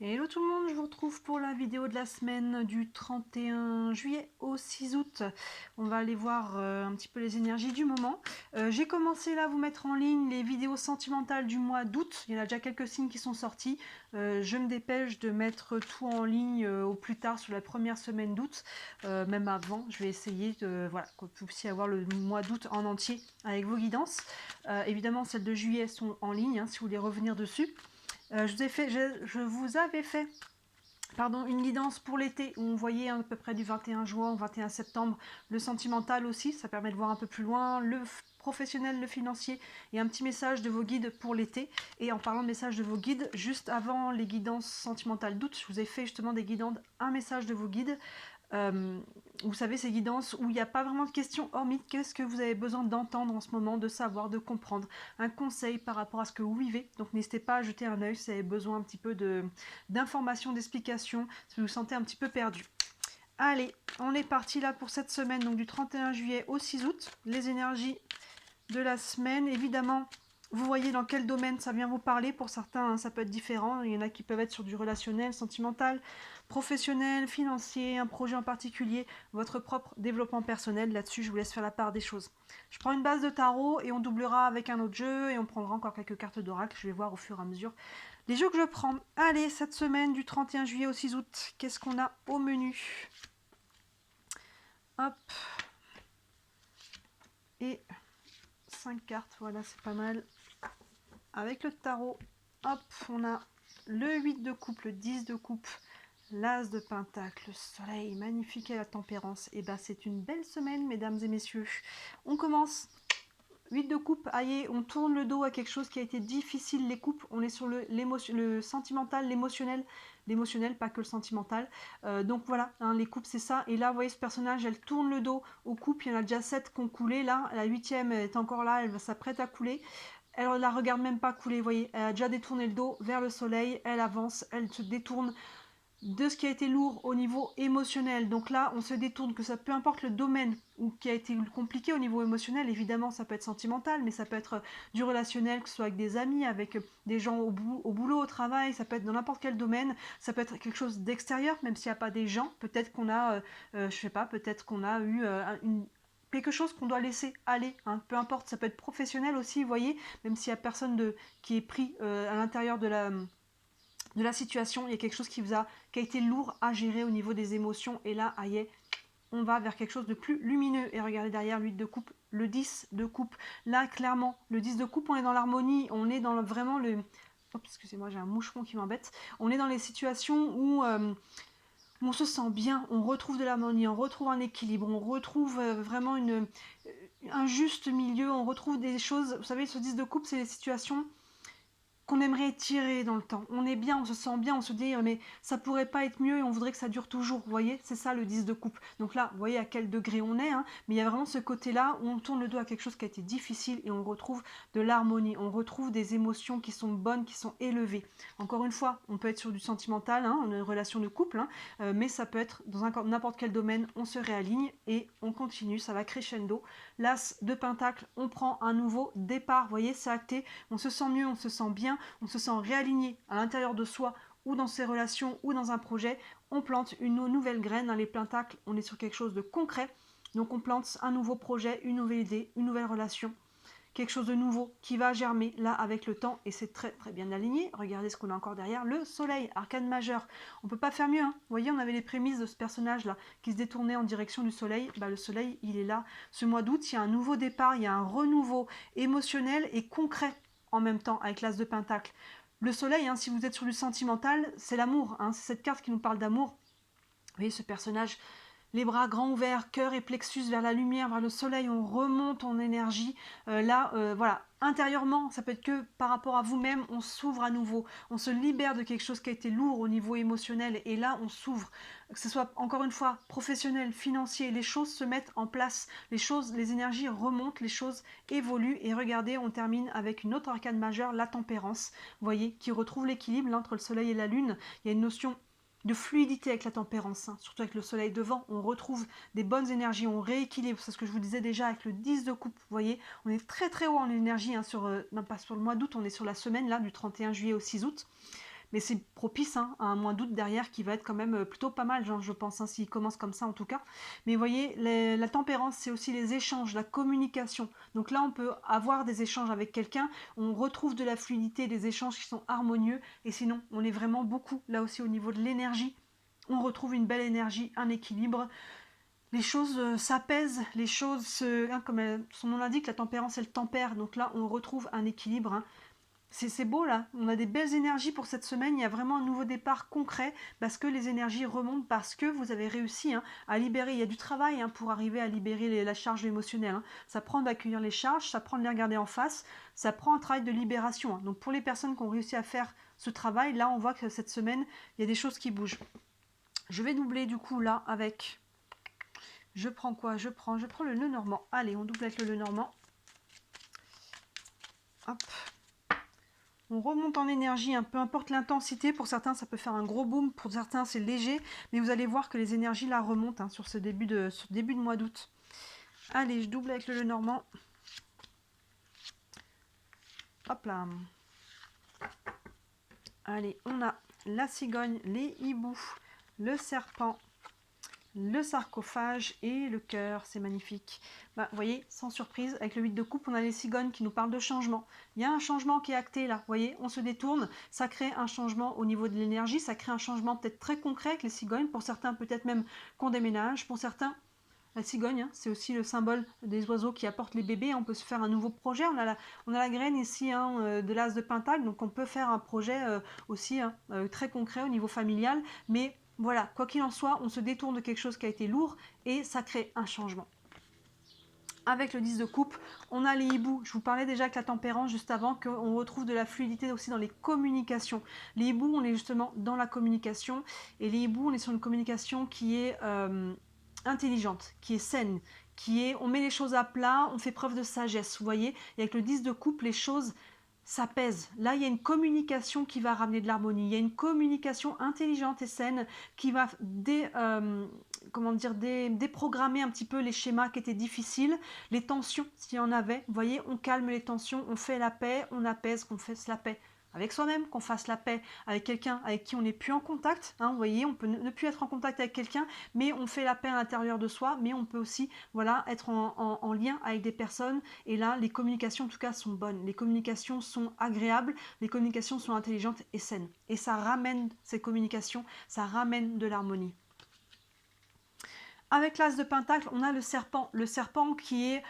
Hello tout le monde, je vous retrouve pour la vidéo de la semaine du 31 juillet au 6 août. On va aller voir un petit peu les énergies du moment. J'ai commencé là à vous mettre en ligne les vidéos sentimentales du mois d'août. Il y en a déjà quelques signes qui sont sortis. Je me dépêche de mettre tout en ligne au plus tard sur la première semaine d'août. Même avant, je vais essayer de, voilà, que vous puissiez avoir le mois d'août en entier avec vos guidances. Évidemment, celles de juillet sont en ligne, si vous voulez revenir dessus. Je vous avais fait une guidance pour l'été où on voyait à peu près du 21 juin au 21 septembre le sentimental aussi, ça permet de voir un peu plus loin, le professionnel, le financier et un petit message de vos guides pour l'été. Et en parlant de message de vos guides, juste avant les guidances sentimentales d'août, je vous ai fait justement des guidances, un message de vos guides. Vous savez, ces guidances où il n'y a pas vraiment de questions hormis qu'est-ce que vous avez besoin d'entendre en ce moment, de savoir, de comprendre, un conseil par rapport à ce que vous vivez. Donc n'hésitez pas à jeter un œil si vous avez besoin un petit peu d'informations, d'explications, si vous vous sentez un petit peu perdu. Allez, on est parti là pour cette semaine, donc du 31 juillet au 6 août. Les énergies de la semaine, évidemment, vous voyez dans quel domaine ça vient vous parler. Pour certains, ça peut être différent. Il y en a qui peuvent être sur du relationnel, sentimental, professionnel, financier, un projet en particulier, votre propre développement personnel. Là-dessus, je vous laisse faire la part des choses. Je prends une base de tarot et on doublera avec un autre jeu et on prendra encore quelques cartes d'oracle. Je vais voir au fur et à mesure les jeux que je prends. Allez, cette semaine du 31 juillet au 6 août, qu'est-ce qu'on a au menu? Hop. Et 5 cartes, voilà, c'est pas mal. Avec le tarot, hop, on a le 8 de coupe, le 10 de coupe, l'as de pentacle, le soleil, magnifique et la tempérance. Et ben c'est une belle semaine, mesdames et messieurs. On commence. 8 de coupe, aïe, on tourne le dos à quelque chose qui a été difficile, les coupes, on est sur le sentimental, l'émotionnel, pas que le sentimental. Donc voilà, les coupes c'est ça. Et là, vous voyez ce personnage, elle tourne le dos aux coupes, il y en a déjà 7 qui ont coulé, là, la 8e est encore là, elle s'apprête à couler. Elle ne la regarde même pas couler, vous voyez, elle a déjà détourné le dos vers le soleil, elle avance, elle se détourne de ce qui a été lourd au niveau émotionnel. Donc là, on se détourne, que ça peu importe le domaine ou qui a été compliqué au niveau émotionnel, évidemment, ça peut être sentimental, mais ça peut être du relationnel, que ce soit avec des amis, avec des gens au boulot, au travail, ça peut être dans n'importe quel domaine, ça peut être quelque chose d'extérieur, même s'il n'y a pas des gens, peut-être qu'on a, je sais pas, peut-être qu'on a eu quelque chose qu'on doit laisser aller, peu importe, ça peut être professionnel aussi, vous voyez, même s'il n'y a personne qui est pris à l'intérieur de la situation, il y a quelque chose qui a été lourd à gérer au niveau des émotions, et là, aïe, on va vers quelque chose de plus lumineux. Et regardez derrière l'8 de coupe, le 10 de coupe, là, clairement, le 10 de coupe, on est dans l'harmonie, on est dans vraiment le... Oups, excusez-moi, j'ai un moucheron qui m'embête. On est dans les situations où on se sent bien, on retrouve de l'harmonie, on retrouve un équilibre, on retrouve vraiment un juste milieu, on retrouve des choses... Vous savez, ce 10 de coupe, c'est les situations qu'on aimerait étirer dans le temps. On est bien, on se sent bien, on se dit mais ça pourrait pas être mieux et on voudrait que ça dure toujours, vous voyez, c'est ça le 10 de coupe. Donc là, vous voyez à quel degré on est, mais il y a vraiment ce côté-là où on tourne le dos à quelque chose qui a été difficile et on retrouve de l'harmonie, on retrouve des émotions qui sont bonnes, qui sont élevées. Encore une fois, on peut être sur du sentimental, on a une relation de couple, mais ça peut être dans n'importe quel domaine, on se réaligne et on continue, ça va crescendo. L'as de pentacle, on prend un nouveau départ, vous voyez, c'est acté, on se sent mieux, on se sent bien, on se sent réaligné à l'intérieur de soi ou dans ses relations ou dans un projet, on plante une nouvelle graine. Dans les pentacles, on est sur quelque chose de concret, donc on plante un nouveau projet, une nouvelle idée, une nouvelle relation, quelque chose de nouveau qui va germer là avec le temps, et c'est très très bien aligné. Regardez ce qu'on a encore derrière, le soleil, arcane majeur. On peut pas faire mieux, Vous voyez, on avait les prémices de ce personnage là qui se détournait en direction du soleil. Le soleil, il est là. Ce mois d'août, il y a un nouveau départ, il y a un renouveau émotionnel et concret en même temps avec l'as de pentacle. Le soleil, si vous êtes sur du sentimental, c'est l'amour, c'est cette carte qui nous parle d'amour. Vous voyez ce personnage, les bras grands ouverts, cœur et plexus vers la lumière, vers le soleil, on remonte en énergie. Voilà, intérieurement, ça peut être que par rapport à vous-même, on s'ouvre à nouveau, on se libère de quelque chose qui a été lourd au niveau émotionnel, et là, on s'ouvre. Que ce soit, encore une fois, professionnel, financier, les choses se mettent en place, les énergies remontent, les choses évoluent, et regardez, on termine avec une autre arcane majeure, la tempérance, vous voyez, qui retrouve l'équilibre entre le soleil et la lune. Il y a une notion de fluidité avec la tempérance, surtout avec le soleil devant, on retrouve des bonnes énergies, on rééquilibre, c'est ce que je vous disais déjà avec le 10 de coupe, vous voyez, on est très très haut en énergie, non pas sur le mois d'août, on est sur la semaine là, du 31 juillet au 6 août, mais c'est propice hein, à un mois d'août derrière qui va être quand même plutôt pas mal, genre, je pense, hein, s'il commence comme ça en tout cas. Mais vous voyez, la tempérance, c'est aussi les échanges, la communication. Donc là, on peut avoir des échanges avec quelqu'un, on retrouve de la fluidité, des échanges qui sont harmonieux, et sinon, on est vraiment beaucoup, là aussi au niveau de l'énergie, on retrouve une belle énergie, un équilibre. Les choses s'apaisent, les choses, comme son nom l'indique, la tempérance, elle tempère. Donc là, on retrouve un équilibre. Hein. C'est beau là, on a des belles énergies pour cette semaine, il y a vraiment un nouveau départ concret parce que les énergies remontent, parce que vous avez réussi hein, à libérer, il y a du travail hein, pour arriver à libérer la charge émotionnelle. Hein. Ça prend d'accueillir les charges, ça prend de les regarder en face, ça prend un travail de libération. Hein. Donc pour les personnes qui ont réussi à faire ce travail, là on voit que cette semaine, il y a des choses qui bougent. Je vais doubler du coup là avec... Je prends quoi? Je prends le nœud normand. Allez, on double avec le nœud normand. Hop. On remonte en énergie, hein, peu importe l'intensité. Pour certains, ça peut faire un gros boom. Pour certains, c'est léger. Mais vous allez voir que les énergies là remontent hein, sur ce début de mois d'août. Allez, je double avec le nœud normand. Hop là. Allez, on a la cigogne, les hiboux, le serpent, le sarcophage et le cœur, c'est magnifique. Bah, vous voyez, sans surprise, avec le 8 de coupe, on a les cigognes qui nous parlent de changement. Il y a un changement qui est acté là, vous voyez, on se détourne, ça crée un changement au niveau de l'énergie, ça crée un changement peut-être très concret avec les cigognes, pour certains peut-être même qu'on déménage, pour certains... La cigogne, hein, c'est aussi le symbole des oiseaux qui apportent les bébés. On peut se faire un nouveau projet. On a la graine ici hein, de l'as de pentacle, donc on peut faire un projet aussi hein, très concret au niveau familial. Mais voilà, quoi qu'il en soit, on se détourne de quelque chose qui a été lourd et ça crée un changement. Avec le 10 de coupe, on a les hiboux. Je vous parlais déjà avec la tempérance juste avant qu'on retrouve de la fluidité aussi dans les communications. Les hiboux, on est justement dans la communication. Et les hiboux, on est sur une communication qui est intelligente, qui est saine, on met les choses à plat, on fait preuve de sagesse, vous voyez. Et avec le 10 de coupe, les choses s'apaisent. Là, il y a une communication qui va ramener de l'harmonie. Il y a une communication intelligente et saine qui va déprogrammer un petit peu les schémas qui étaient difficiles, les tensions, s'il y en avait. Vous voyez, on calme les tensions, on fait la paix, on apaise, qu'on fasse la paix avec soi-même, qu'on fasse la paix avec quelqu'un avec qui on n'est plus en contact. Hein, vous voyez, on peut ne plus être en contact avec quelqu'un, mais on fait la paix à l'intérieur de soi, mais on peut aussi voilà, être en lien avec des personnes. Et là, les communications, en tout cas, sont bonnes. Les communications sont agréables, les communications sont intelligentes et saines. Et ça ramène ces communications, ça ramène de l'harmonie. Avec l'as de pentacle, on a le serpent qui est...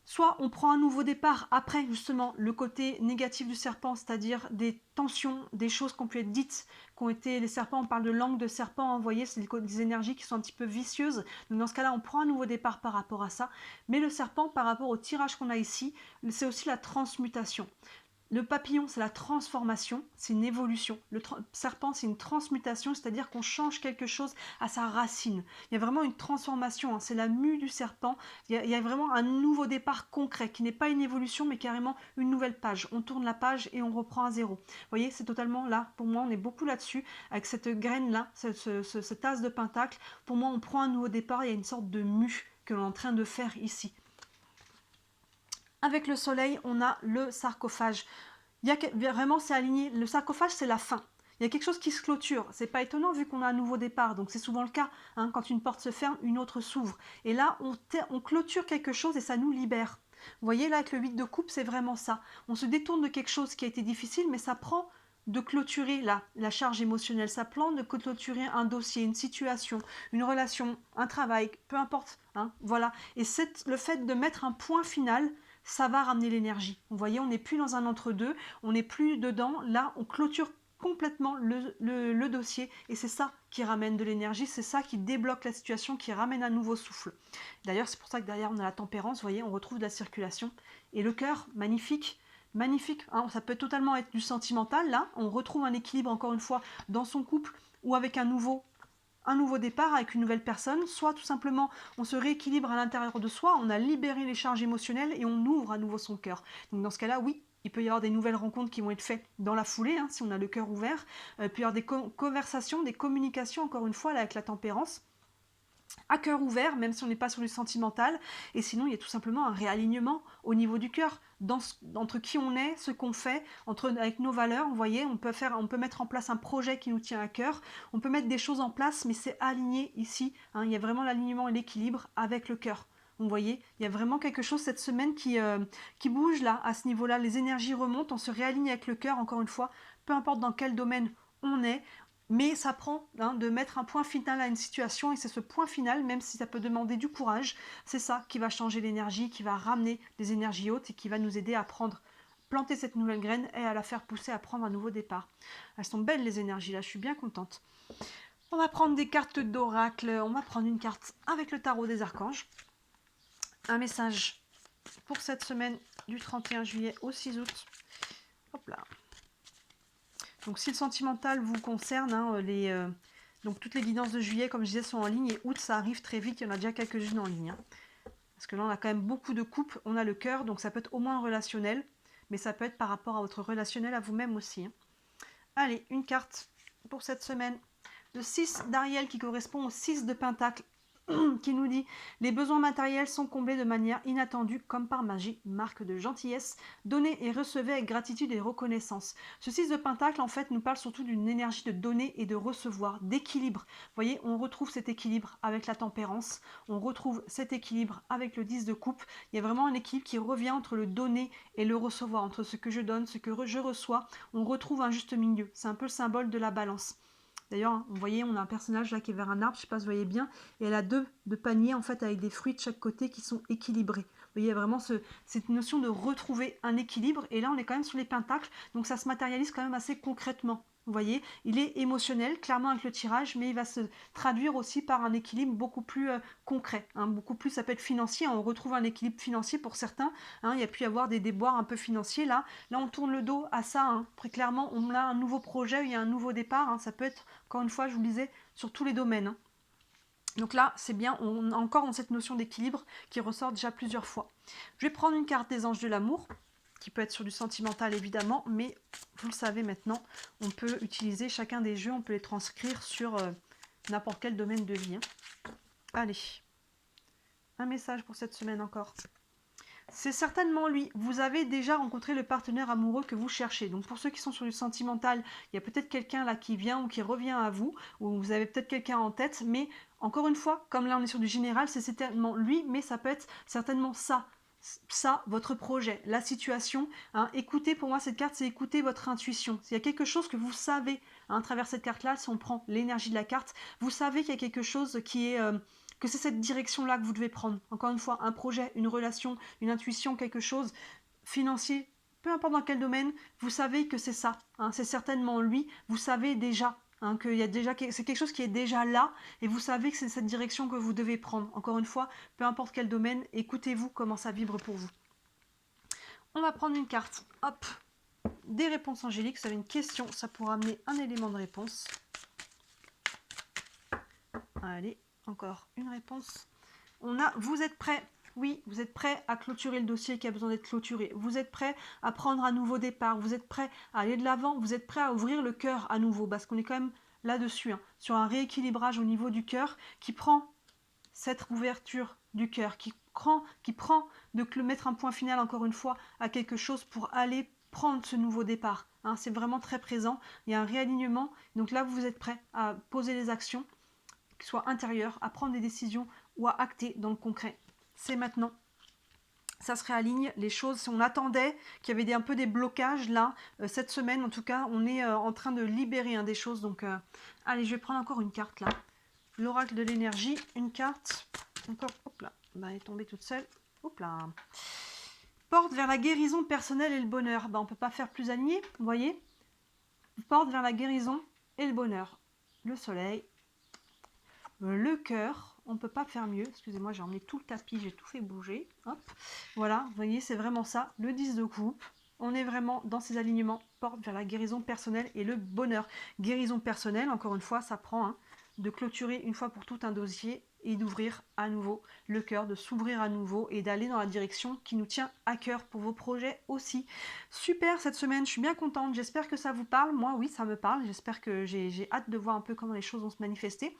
Soit on prend un nouveau départ après justement le côté négatif du serpent, c'est-à-dire des tensions, des choses qui ont pu être dites, qui ont été, les serpents, on parle de langue de serpent, vous voyez, c'est des énergies qui sont un petit peu vicieuses. Donc dans ce cas-là, on prend un nouveau départ par rapport à ça. Mais le serpent, par rapport au tirage qu'on a ici, c'est aussi la transmutation. Le papillon, c'est la transformation, c'est une évolution. Le serpent, c'est une transmutation, c'est-à-dire qu'on change quelque chose à sa racine. Il y a vraiment une transformation, hein, c'est la mue du serpent. Il y a vraiment un nouveau départ concret, qui n'est pas une évolution, mais carrément une nouvelle page. On tourne la page et on reprend à zéro. Vous voyez, c'est totalement là, pour moi, on est beaucoup là-dessus, avec cette graine-là, cet as de pentacle. Pour moi, on prend un nouveau départ, il y a une sorte de mue que l'on est en train de faire ici. Avec le soleil, on a le sarcophage. Vraiment, c'est aligné. Le sarcophage, c'est la fin. Il y a quelque chose qui se clôture. C'est pas étonnant vu qu'on a un nouveau départ. Donc c'est souvent le cas. Hein, quand une porte se ferme, une autre s'ouvre. Et là, on clôture quelque chose et ça nous libère. Vous voyez, là, avec le 8 de coupe, c'est vraiment ça. On se détourne de quelque chose qui a été difficile, mais ça prend de clôturer la charge émotionnelle. Ça prend de clôturer un dossier, une situation, une relation, un travail, peu importe. Hein, voilà. Et le fait de mettre un point final, ça va ramener l'énergie. Vous voyez, on n'est plus dans un entre-deux, on n'est plus dedans. Là, on clôture complètement le dossier et c'est ça qui ramène de l'énergie, c'est ça qui débloque la situation, qui ramène un nouveau souffle. D'ailleurs, c'est pour ça que derrière, on a la tempérance, vous voyez, on retrouve de la circulation. Et le cœur, magnifique, magnifique. Hein, ça peut totalement être du sentimental, là. On retrouve un équilibre, encore une fois, dans son couple ou avec un nouveau départ avec une nouvelle personne, soit tout simplement on se rééquilibre à l'intérieur de soi, on a libéré les charges émotionnelles et on ouvre à nouveau son cœur. Donc dans ce cas-là, oui, il peut y avoir des nouvelles rencontres qui vont être faites dans la foulée, hein, si on a le cœur ouvert. Il peut y avoir des conversations, des communications, encore une fois, là, avec la tempérance. à cœur ouvert, même si on n'est pas sur du sentimental. Et sinon, il y a tout simplement un réalignement au niveau du cœur, entre qui on est, ce qu'on fait, avec nos valeurs. Vous voyez, on peut mettre en place un projet qui nous tient à cœur. On peut mettre des choses en place, mais c'est aligné ici. Hein, il y a vraiment l'alignement et l'équilibre avec le cœur. Vous voyez, il y a vraiment quelque chose cette semaine qui bouge là, à ce niveau-là. Les énergies remontent, on se réaligne avec le cœur, encore une fois, peu importe dans quel domaine on est. Mais ça prend de mettre un point final à une situation, et c'est ce point final, même si ça peut demander du courage, c'est ça qui va changer l'énergie, qui va ramener les énergies hautes et qui va nous aider à planter cette nouvelle graine et à la faire pousser, à prendre un nouveau départ. Elles sont belles les énergies là, je suis bien contente. On va prendre des cartes d'oracle, on va prendre une carte avec le tarot des archanges. Un message pour cette semaine du 31 juillet au 6 août. Hop là. Donc si le sentimental vous concerne, donc toutes les guidances de juillet, comme je disais, sont en ligne, et août, ça arrive très vite, il y en a déjà quelques-unes en ligne. Parce que là, on a quand même beaucoup de couples, on a le cœur, donc ça peut être au moins relationnel, mais ça peut être par rapport à votre relationnel à vous-même aussi. Allez, une carte pour cette semaine. Le 6 d'Ariel qui correspond au 6 de Pentacle, qui nous dit « Les besoins matériels sont comblés de manière inattendue, comme par magie, marque de gentillesse, donnez et recevez avec gratitude et reconnaissance. » Ce 6 de Pentacle, en fait, nous parle surtout d'une énergie de donner et de recevoir, d'équilibre. Vous voyez, on retrouve cet équilibre avec la tempérance, on retrouve cet équilibre avec le 10 de coupe. Il y a vraiment un équilibre qui revient entre le donner et le recevoir, entre ce que je donne, ce que je reçois. On retrouve un juste milieu. C'est un peu le symbole de la balance. D'ailleurs, vous voyez, on a un personnage là qui est vers un arbre, je ne sais pas si vous voyez bien, et elle a deux paniers en fait avec des fruits de chaque côté qui sont équilibrés. Vous voyez, il y a vraiment cette notion de retrouver un équilibre, et là on est quand même sur les pentacles, donc ça se matérialise quand même assez concrètement. Vous voyez, il est émotionnel, clairement avec le tirage, mais il va se traduire aussi par un équilibre beaucoup plus concret. Beaucoup plus, ça peut être financier, on retrouve un équilibre financier pour certains. Il y a pu y avoir des déboires un peu financiers là. Là, on tourne le dos à ça. Très clairement, on a un nouveau projet, il y a un nouveau départ. Ça peut être, encore une fois, je vous le disais, sur tous les domaines. Donc là, c'est bien, on a encore cette notion d'équilibre qui ressort déjà plusieurs fois. Je vais prendre une carte des anges de l'amour, qui peut être sur du sentimental évidemment, mais vous le savez maintenant, on peut utiliser chacun des jeux, on peut les transcrire sur n'importe quel domaine de vie. Allez, un message pour cette semaine encore. C'est certainement lui. Vous avez déjà rencontré le partenaire amoureux que vous cherchez. Donc pour ceux qui sont sur du sentimental, il y a peut-être quelqu'un là qui vient ou qui revient à vous, ou vous avez peut-être quelqu'un en tête, mais encore une fois, comme là on est sur du général, c'est certainement lui, mais ça peut être certainement ça, votre projet, la situation. Écoutez, pour moi cette carte, c'est écouter votre intuition. S'il y a quelque chose que vous savez à travers cette carte-là, si on prend l'énergie de la carte, vous savez qu'il y a quelque chose qui est... que c'est cette direction-là que vous devez prendre. Encore une fois, un projet, une relation, une intuition, quelque chose financier, peu importe dans quel domaine, vous savez que c'est ça. C'est certainement lui. Vous savez déjà qu'il y a déjà, c'est quelque chose qui est déjà là, et vous savez que c'est cette direction que vous devez prendre. Encore une fois, peu importe quel domaine, écoutez-vous comment ça vibre pour vous. On va prendre une carte. Hop, des réponses angéliques. Vous avez une question, ça pourra amener un élément de réponse. Allez. Encore une réponse. On a, vous êtes prêt. Oui, vous êtes prêt à clôturer le dossier qui a besoin d'être clôturé. Vous êtes prêt à prendre un nouveau départ. Vous êtes prêt à aller de l'avant. Vous êtes prêt à ouvrir le cœur à nouveau. Parce qu'on est quand même là-dessus, sur un rééquilibrage au niveau du cœur qui prend cette ouverture du cœur, qui prend de mettre un point final encore une fois à quelque chose pour aller prendre ce nouveau départ. C'est vraiment très présent. Il y a un réalignement. Donc là, vous êtes prêt à poser les actions, soit intérieur, à prendre des décisions ou à acter dans le concret. C'est maintenant. Ça se réaligne, les choses, si on attendait qu'il y avait un peu des blocages, là, cette semaine en tout cas, on est en train de libérer des choses. Donc, allez, je vais prendre encore une carte là. L'oracle de l'énergie, une carte, encore, hop là, elle est tombée toute seule. Hop là. Porte vers la guérison personnelle et le bonheur. On ne peut pas faire plus aligné, vous voyez. Porte vers la guérison et le bonheur. Le soleil, le cœur, on ne peut pas faire mieux. Excusez-moi, j'ai emmené tout le tapis, j'ai tout fait bouger. Hop. Voilà, vous voyez, c'est vraiment ça, le 10 de coupe. On est vraiment dans ces alignements, porte vers la guérison personnelle et le bonheur. Guérison personnelle, encore une fois, ça prend de clôturer une fois pour toutes un dossier et d'ouvrir à nouveau le cœur, de s'ouvrir à nouveau et d'aller dans la direction qui nous tient à cœur pour vos projets aussi. Super cette semaine, je suis bien contente, j'espère que ça vous parle. Moi oui, ça me parle, j'espère que j'ai hâte de voir un peu comment les choses vont se manifester.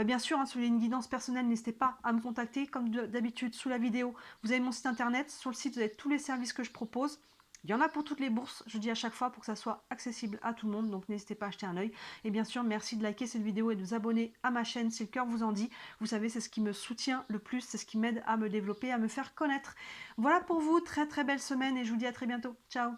Bien sûr, hein, si vous voulez une guidance personnelle, n'hésitez pas à me contacter. Comme d'habitude, sous la vidéo, vous avez mon site internet. Sur le site, vous avez tous les services que je propose. Il y en a pour toutes les bourses, je dis à chaque fois, pour que ça soit accessible à tout le monde. Donc n'hésitez pas à jeter un œil. Et bien sûr, merci de liker cette vidéo et de vous abonner à ma chaîne si le cœur vous en dit. Vous savez, c'est ce qui me soutient le plus, c'est ce qui m'aide à me développer, à me faire connaître. Voilà pour vous, très très belle semaine et je vous dis à très bientôt. Ciao!